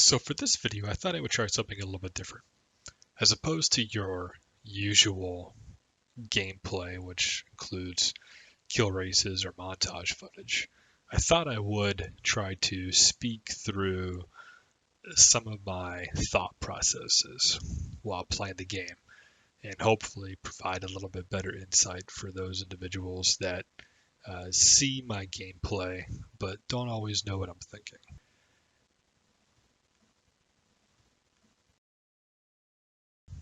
So for this video, I thought I would try something a little bit different. As opposed to your usual gameplay, which includes kill races or montage footage, I thought I would try to speak through some of my thought processes while playing the game and hopefully provide a little bit better insight for those individuals that see my gameplay but don't always know what I'm thinking.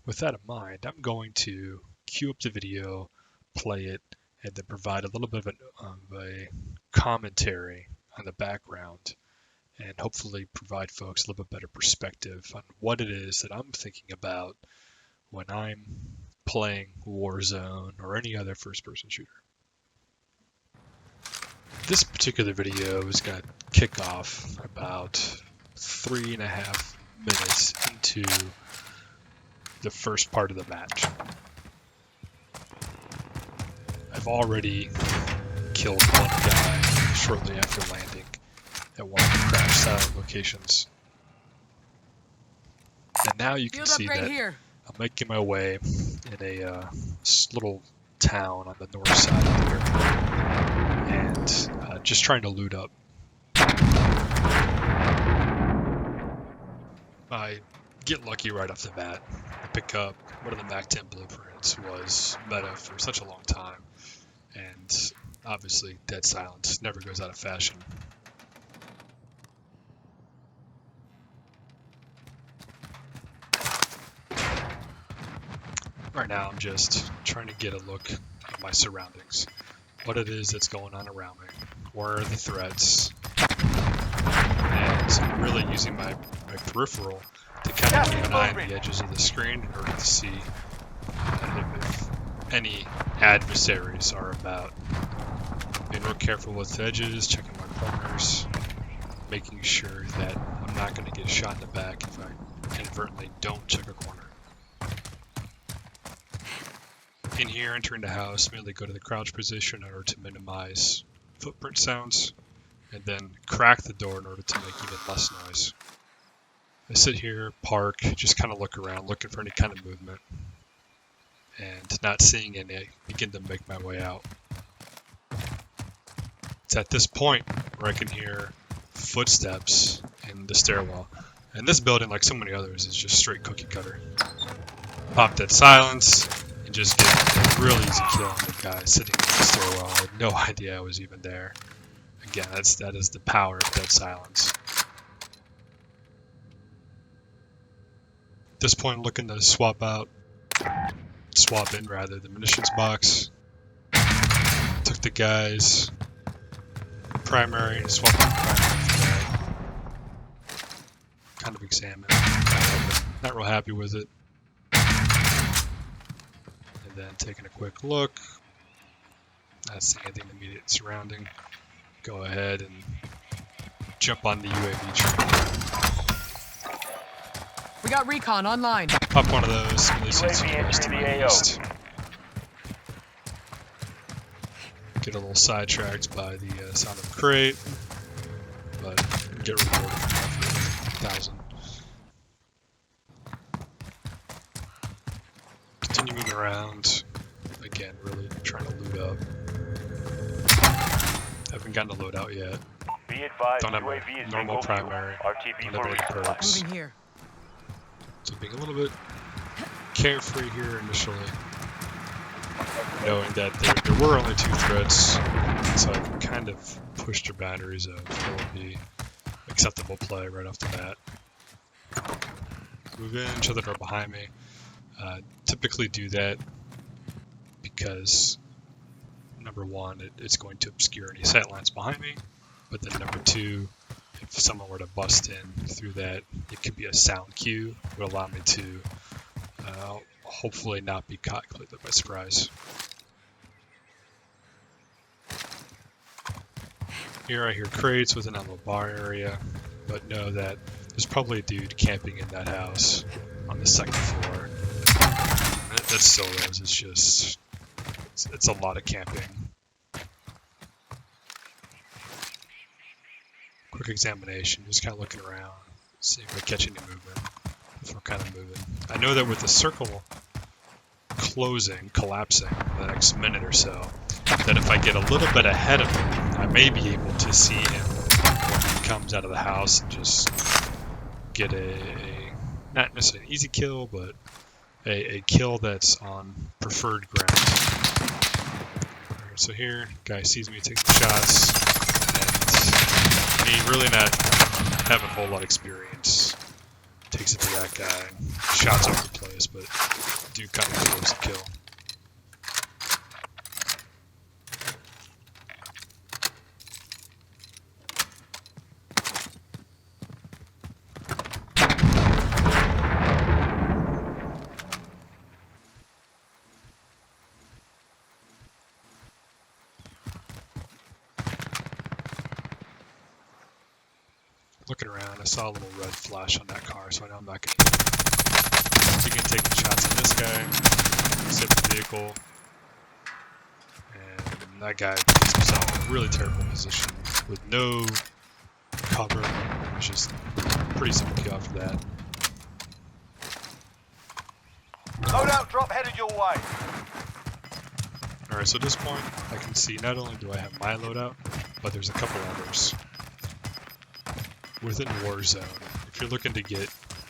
With that in mind, I'm going to queue up the video, play it, and then provide a little bit of a commentary on the background and hopefully provide folks a little bit better perspective on what it is that I'm thinking about when I'm playing Warzone or any other first-person shooter. This particular video is going to kick off about 3.5 minutes into the first part of the match. I've already killed one guy shortly after landing at one of the crash site locations. And now you can see that I'm making my way in a little town on the north side of the airport and just trying to loot up. I get lucky right off the bat. I pick up one of the Mac 10 blueprints, was meta for such a long time, and obviously dead silence never goes out of fashion. Right now I'm just trying to get a look at my surroundings, what it is that's going on around me, where are the threats, and really using my peripheral to kind of keep an eye on the edges of the screen in order to see if any adversaries are about. Being real careful with edges, checking my corners, making sure that I'm not going to get shot in the back if I inadvertently don't check a corner. In here, entering the house, mainly go to the crouch position in order to minimize footprint sounds, and then crack the door in order to make even less noise. I sit here, park, just kind of look around, looking for any kind of movement, and not seeing any, I begin to make my way out. It's at this point where I can hear footsteps in the stairwell. And this building, like so many others, is just straight cookie cutter. Pop dead silence, and just get a real easy kill on the guy sitting in the stairwell. I had no idea I was even there. Again, that is the power of dead silence. At this point, I'm looking to swap in the munitions box. Took the guy's primary and swapped the primary for that. Kind of examined. Not real happy with it. And then taking a quick look. Not seeing anything immediate surrounding. Go ahead and jump on the UAV train. We got recon online. Pop one of those, really see some close to my east. Get a little sidetracked by the sound of the crate, but get rewarded from that for 1,000. Continue moving around. Again, really trying to loot up. Haven't gotten to load out yet. Don't have my normal primary. Don't have any perks. Moving here. So being a little bit carefree here initially, knowing that there were only 2 threats, so I can kind of push the boundaries of what would be acceptable play right off the bat. Move in, shut the door behind me. Typically do that because number one, it's going to obscure any sight lines behind me, but then number 2, if someone were to bust in through that, it could be a sound cue. It would allow me to hopefully not be caught completely by surprise. Here I hear crates with an ammo bar area, but know that there's probably a dude camping in that house on the 2nd floor. That still is, it's a lot of camping. Quick examination, just kind of looking around, See if I catch any movement. If we're kind of moving. I know that with the circle collapsing in the next minute or so, that if I get a little bit ahead of him, I may be able to see him when he comes out of the house and just get not necessarily an easy kill, but a kill that's on preferred ground. Alright, so here, guy sees me take the shots, and me really not having a whole lot of experience. Takes it to that guy, shots over the place, but do kind of close the kill. Looking around, I saw a little red flash on that car, so I know I'm not going to begin taking shots on this guy, save the vehicle, and that guy puts himself in a really terrible position with no cover, which is pretty simple kill after that. Loadout drop headed your way. Alright, so at this point, I can see not only do I have my loadout, but there's a couple others. Within Warzone, if you're looking to get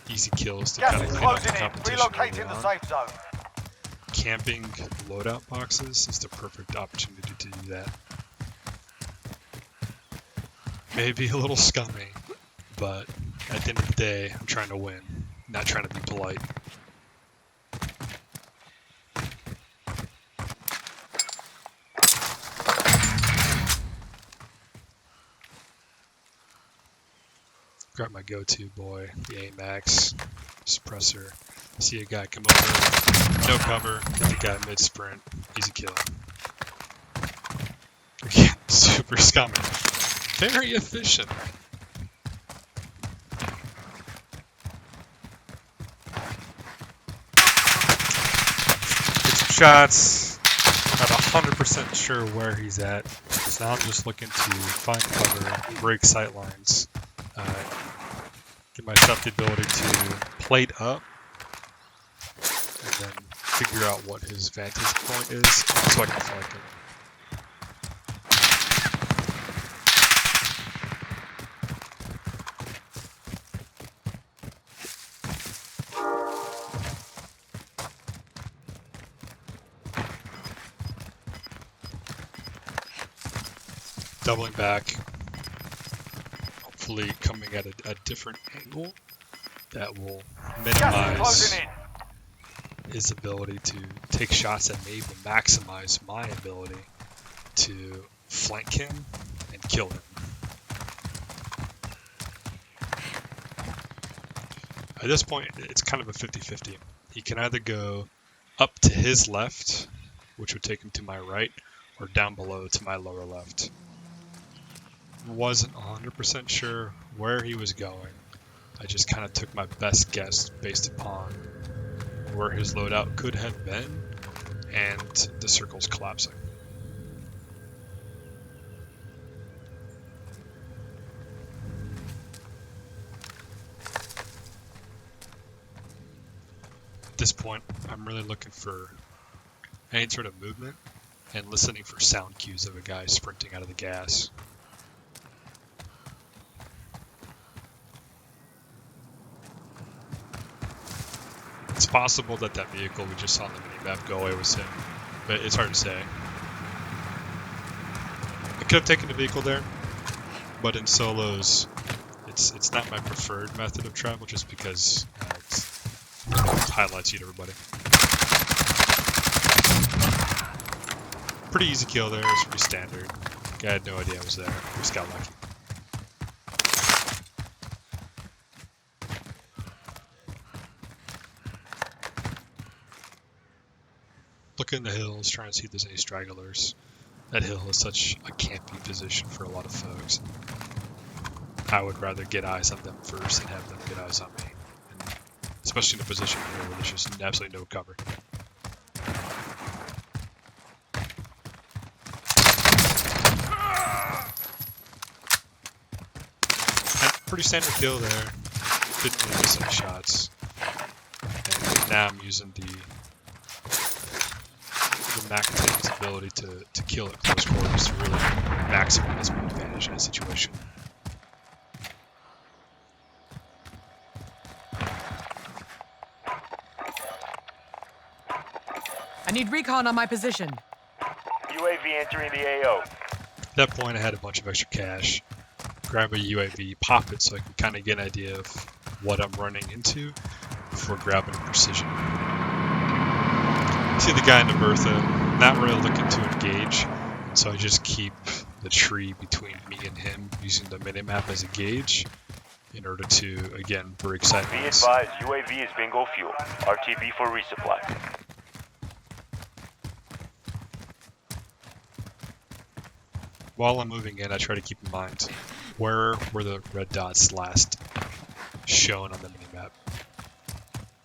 easy kills to Gas kind of is clean up the closing in. competition Relocating early the on, safe zone. camping loadout boxes is the perfect opportunity to do that. Maybe a little scummy, but at the end of the day, I'm trying to win, not trying to be polite. Grab my go-to boy, the AMAX suppressor. See a guy come over, no cover, hit the guy mid-sprint, easy kill. Again, super scummy. Very efficient. Get some shots. Not 100% sure where he's at. So now I'm just looking to find cover, break sight lines. Give myself the ability to plate up and then figure out what his vantage point is so I can flank him. Doubling back. Hopefully coming at a different angle that will minimize his ability to take shots and maybe maximize my ability to flank him and kill him. At this point, it's kind of a 50-50. He can either go up to his left, which would take him to my right, or down below to my lower left. Wasn't 100% sure where he was going. I just kind of took my best guess based upon where his loadout could have been and the circles collapsing. At this point, I'm really looking for any sort of movement and listening for sound cues of a guy sprinting out of the gas. It's possible that that vehicle we just saw on the minimap go away was him, but it's hard to say. I could have taken the vehicle there, but in solos, it's not my preferred method of travel just because it highlights you to everybody. Pretty easy kill there, it's pretty standard. Guy had no idea I was there, just got lucky. Look in the hills, trying to see if there's any stragglers. That hill is such a campy position for a lot of folks. I would rather get eyes on them first than have them get eyes on me. And especially in a position here where there's just absolutely no cover. And pretty standard kill there. Didn't really miss any shots. And now I'm using the MAC-10's ability to kill at close quarters to really maximize my advantage in that situation. I need recon on my position. UAV entering the AO. At that point, I had a bunch of extra cash. Grab a UAV, pop it so I can kind of get an idea of what I'm running into before grabbing a precision. See the guy in the Bertha, not really looking to engage, so I just keep the tree between me and him using the minimap as a gauge in order to, again, break Be sightlines. advised, UAV is bingo fuel. RTB for resupply. While I'm moving in, I try to keep in mind where were the red dots last shown on the minimap.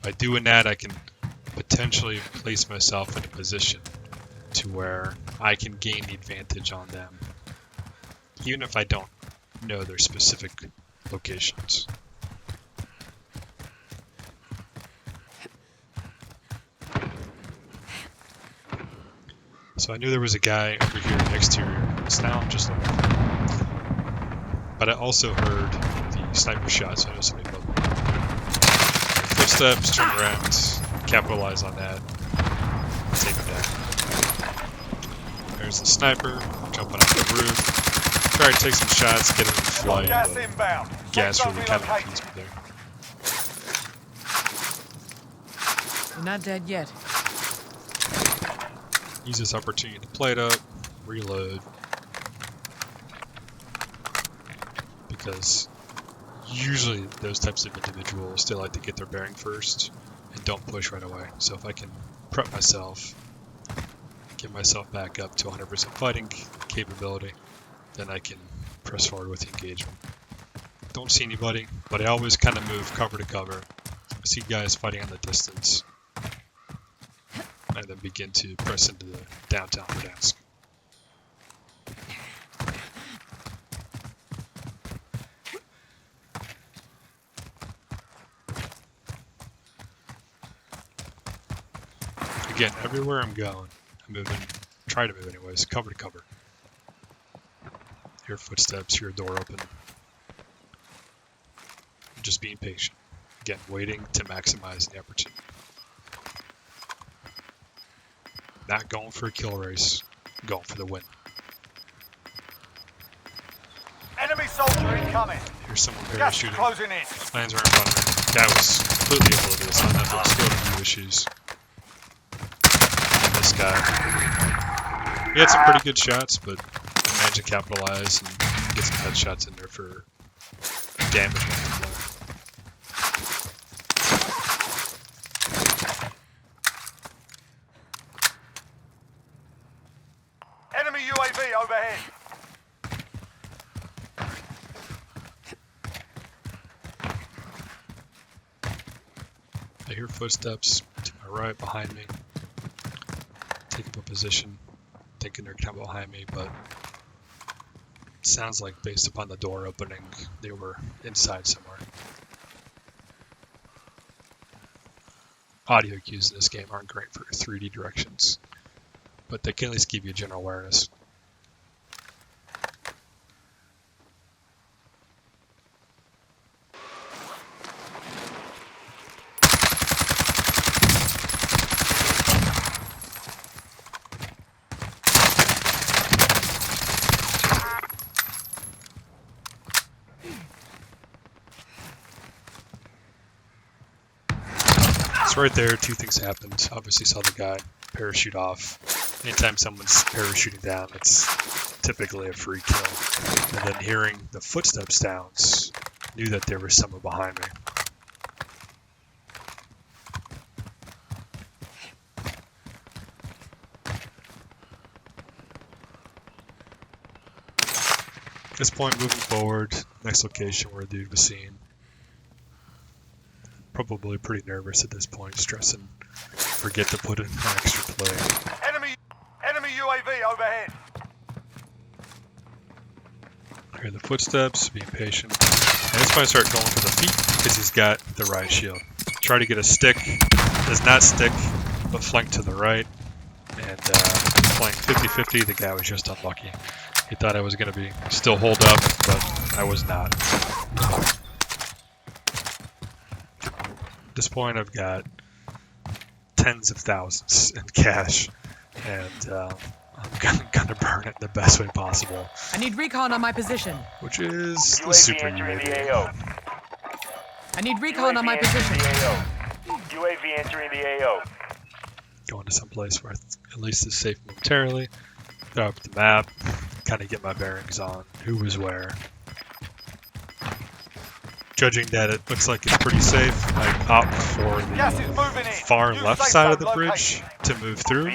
By doing that, I can potentially place myself in a position to where I can gain the advantage on them, even if I don't know their specific locations. So I knew there was a guy over here in the exterior. So now I'm just looking. But I also heard the sniper shot, so I know somebody above me. Footsteps, turn around, capitalize on that, take him down. There's the sniper, jumping off the roof. Try to take some shots, get him in flight. Gas inbound. Gas Safe really zone kind of relocated. confused me there. You're not dead yet. Use this opportunity to plate up, reload. Because usually those types of individuals, they like to get their bearing first and don't push right away. So if I can prep myself, get myself back up to 100% fighting capability, then I can press forward with the engagement. Don't see anybody, but I always kind of move cover to cover. I see guys fighting on the distance, and then begin to press into the downtown Verdansk. Again, everywhere I'm going, I'm moving, try to move anyways, cover to cover. Hear footsteps, hear a door open. Just being patient. Again, waiting to maximize the opportunity. Not going for a kill race, going for the win. Enemy soldier incoming. Here's someone Gas parachuting. closing in. Lands right in front of me. That was completely oblivious. I don't know if it was skill review issues. And this guy. He had some pretty good shots, but I managed to capitalize and get some headshots in there for damage multiplier. Enemy UAV overhead. I hear footsteps to my right behind me. Take up a position, thinking they're coming behind me, but it sounds like based upon the door opening, they were inside somewhere. Audio cues in this game aren't great for 3D directions, but they can at least give you general awareness. So right there, two things happened. Obviously saw the guy parachute off. Anytime someone's parachuting down, it's typically a free kill. And then hearing the footstep sounds, knew that there was someone behind me. At this point, moving forward, next location where a dude was seen. Probably pretty nervous at this point, stressing, forget to put in an extra play. Enemy UAV overhead. I hear the footsteps, being patient. And that's when I start going for the feet because he's got the riot shield. Try to get a stick, does not stick, but flank to the right. And playing 50-50, the guy was just unlucky. He thought I was going to be still holed up, but I was not. At this point, I've got tens of thousands in cash, and I'm gonna burn it the best way possible. I need recon on my position. Which is the UAV super entering the UAV. AO. I need recon on my entering position. the AO. UAV entering the AO. Going to some place where at least is safe momentarily. Throw up the map, kind of get my bearings on who was where. Judging that it looks like it's pretty safe, I opt for the far left side of the bridge to move through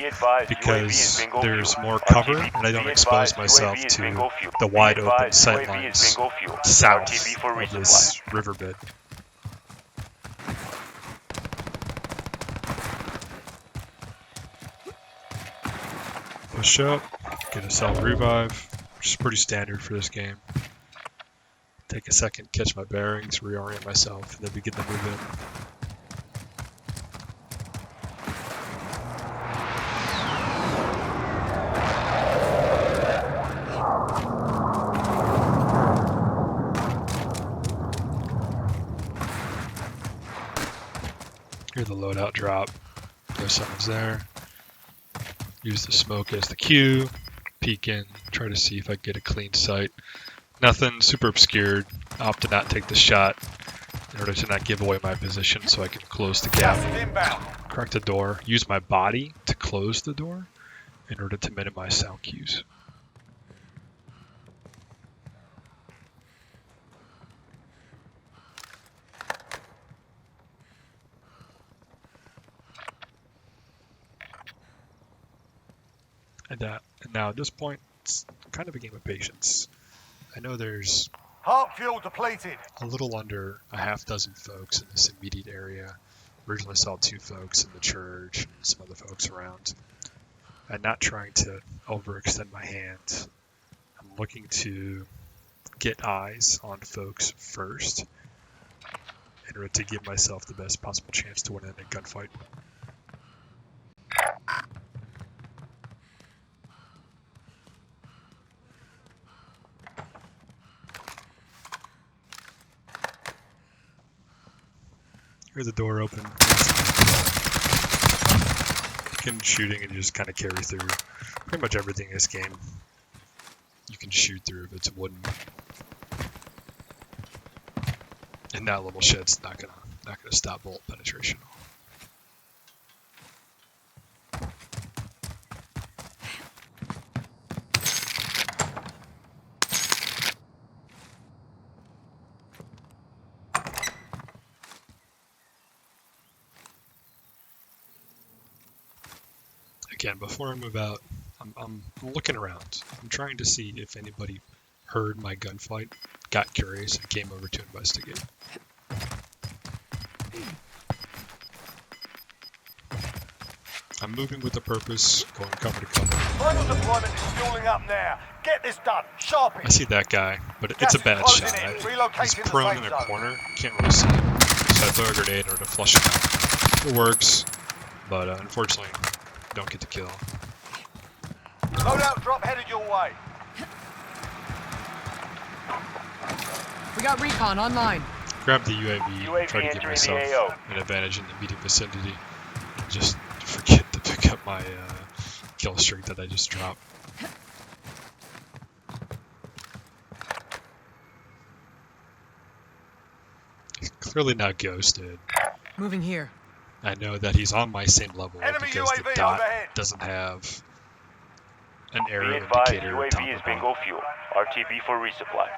because there's more cover and I don't expose myself to the wide open sightlines south of this riverbed. Push up, get a self revive, which is pretty standard for this game. Take a second, catch my bearings, reorient myself, and then begin to move in. Hear the loadout drop. There's someone's there. Use the smoke as the cue. Peek in, try to see if I get a clean sight. Nothing, super obscured. Opt to not take the shot in order to not give away my position so I can close the gap. Crack the door. Use my body to close the door in order to minimize sound cues. And now at this point, it's kind of a game of patience. I know there's Heart fuel depleted. a little under a half dozen folks in this immediate area. Originally saw 2 folks in the church and some other folks around. I'm not trying to overextend my hand. I'm looking to get eyes on folks first in order to give myself the best possible chance to win in a gunfight. Hear the door open. Begin shooting and you just kind of carry through. Pretty much everything in this game you can shoot through if it's wooden. And that little shed's not gonna stop bolt penetration. Again, before I move out, I'm looking around. I'm trying to see if anybody heard my gunfight, got curious, and came over to investigate. I'm moving with a purpose, going cover to cover. Final deployment is fueling up now. Get this done. Sharpie. I see that guy, but it's a bad shot. He's prone in a corner, can't really see him. So I throw a grenade in order to flush him out. It works, but unfortunately, don't get the kill. Loadout drop headed your way. We got recon online. Grab the UAV, try to give entering myself the AO. an advantage in the immediate vicinity. Just forget to pick up my kill streak that I just dropped. He's clearly not ghosted. Moving here. I know that he's on my same level Enemy because the UAV dot overhead. doesn't have an Be arrow advised, indicator on top UAV is of bingo it. fuel. RTB for resupply.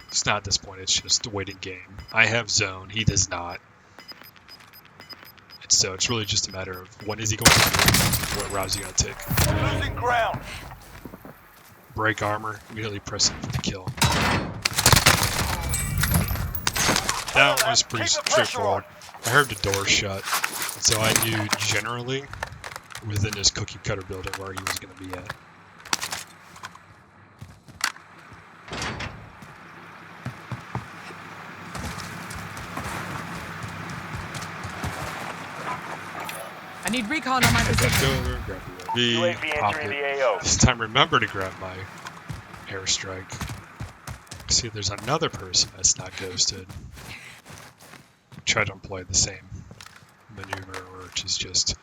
It's not at this point, it's just a waiting game. I have zone, he does not. And so it's really just a matter of when is he going to move, what route is he going to take. Losing ground. Break armor, immediately press him for the kill. That one was pretty Keep the pressure straightforward. I heard the door shut, and so I knew generally within this cookie cutter building where he was going to be at. I need recon on my Head back position. over, grab the UAV, UAV pop entering it. the AO. This time remember to grab my airstrike. See if there's another person that's not ghosted. Try to employ the same maneuver, which is just,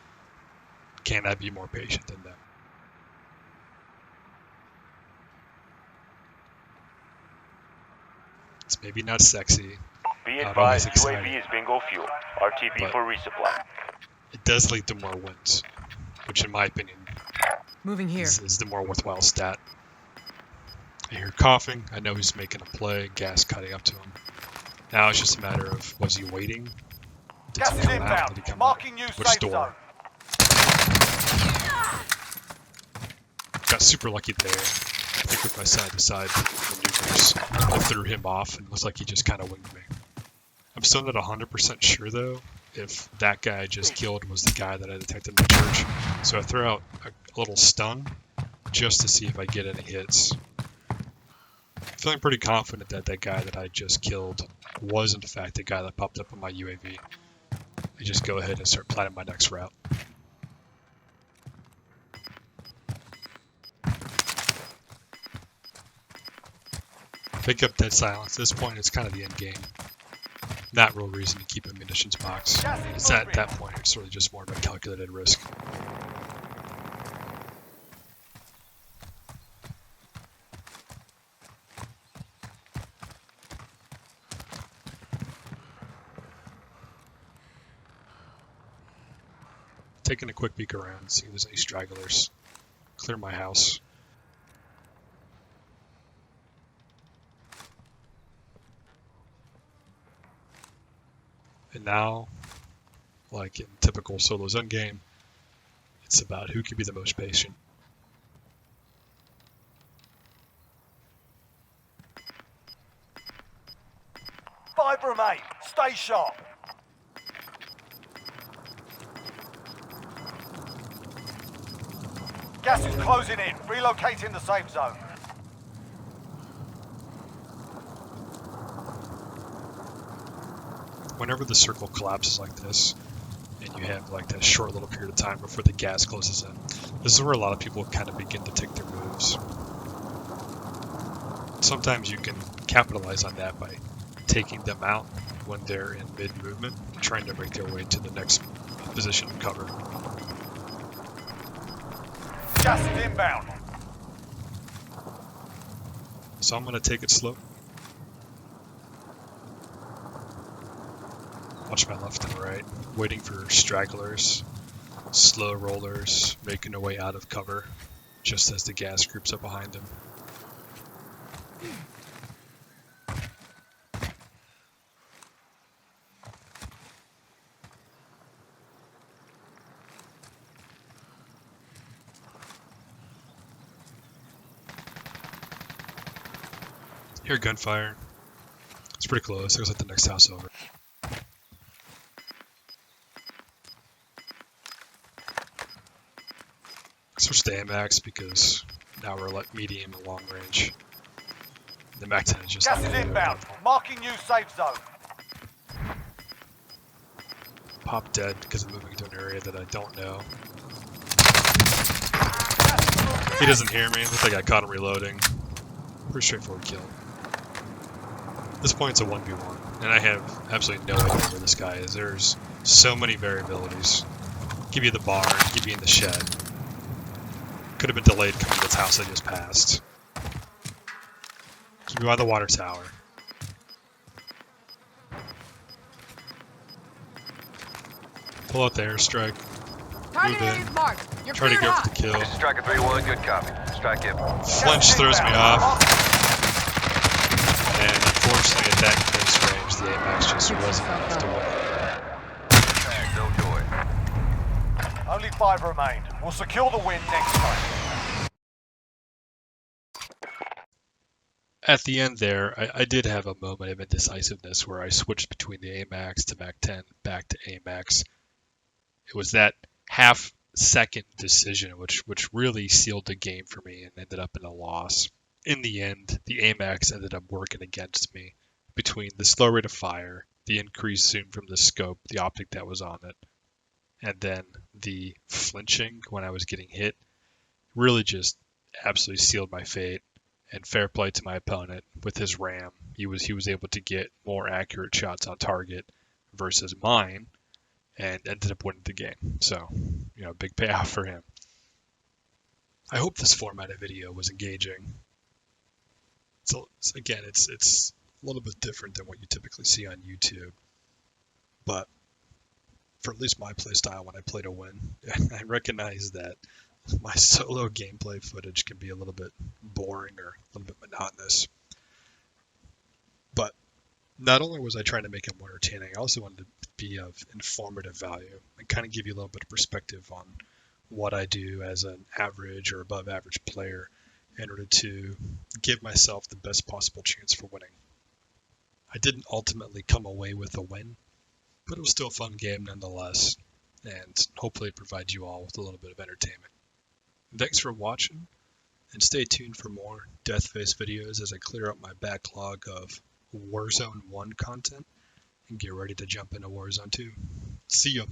can I be more patient than them? It's maybe not sexy. Be Not always advised, exciting. UAV is bingo fuel. RTB But- for resupply. It does lead to more wins, which in my opinion Moving here. is the more worthwhile stat. I hear coughing. I know he's making a play. Gas cutting up to him. Now it's just a matter of, was he waiting? Did Gas he is come out? inbound. Did he come out? Marking new Which safe door? zone. Got super lucky there. I think with my side-to-side maneuvers, I threw him off and it looks like he just kind of winged me. I'm still not 100% sure though if that guy I just killed was the guy that I detected in the church. So I throw out a little stun just to see if I get any hits. Feeling pretty confident that that guy that I just killed was in fact the guy that popped up on my UAV. I just go ahead and start planning my next route. Pick up dead silence. At this point, it's kind of the end game. Not real reason to keep a munitions box. It's at that point, it's really just more of a calculated risk. Taking a quick peek around, see if there's any stragglers. Clear my house. And now, like in typical solo zone game, it's about who can be the most patient. Five remain. Stay sharp. Gas is closing in. Relocating the safe zone. Whenever the circle collapses like this, and you have like that short little period of time before the gas closes in, this is where a lot of people kind of begin to take their moves. Sometimes you can capitalize on that by taking them out when they're in mid-movement, trying to make their way to the next position of cover. Gas is inbound. So I'm going to take it slow. Watch my left and right, waiting for stragglers, slow rollers, making their way out of cover, just as the gas groups up behind them. Hear gunfire. It's pretty close. It looks like the next house over. Switch to AMAX because now we're like medium and long range. The MAC-10 is just Gas not is gonna do it. inbound. Marking new safe zone. Pop dead because I'm moving to an area that I don't know. He doesn't hear me. Looks like I caught him reloading. Pretty straightforward kill. At this point, it's a 1v1, and I have absolutely no idea where this guy is. There's so many variabilities. Give you the barn, give you in the shed. Could have been delayed coming to this house I just passed. Keep me by the water tower. Pull out the airstrike. Target Move area in. is marked. You're Try to cleared go for hot. the kill. This is Striker 3-1, good copy. Strike it. Flinch throws me off. And unfortunately at that close range, the AMAX just wasn't enough to win. Tag, no joy. Only 5 remain. We'll secure the win next time. At the end there, I did have a moment of indecisiveness where I switched between the AMAX to MAC-10, back to AMAX. It was that half-second decision which really sealed the game for me and ended up in a loss. In the end, the AMAX ended up working against me between the slow rate of fire, the increased zoom from the scope, the optic that was on it. and then the flinching when I was getting hit really just absolutely sealed my fate. And fair play to my opponent with his RAM. He was able to get more accurate shots on target versus mine, and ended up winning the game. So, big payoff for him. I hope this format of video was engaging. So again, it's a little bit different than what you typically see on YouTube, but for at least my playstyle when I play to win, I recognize that my solo gameplay footage can be a little bit boring or a little bit monotonous. But not only was I trying to make it more entertaining, I also wanted to be of informative value and kind of give you a little bit of perspective on what I do as an average or above average player in order to give myself the best possible chance for winning. I didn't ultimately come away with a win, but it was still a fun game nonetheless, and hopefully provide you all with a little bit of entertainment. Thanks for watching, and stay tuned for more Deathface videos as I clear up my backlog of Warzone 1 content and get ready to jump into Warzone 2. See ya!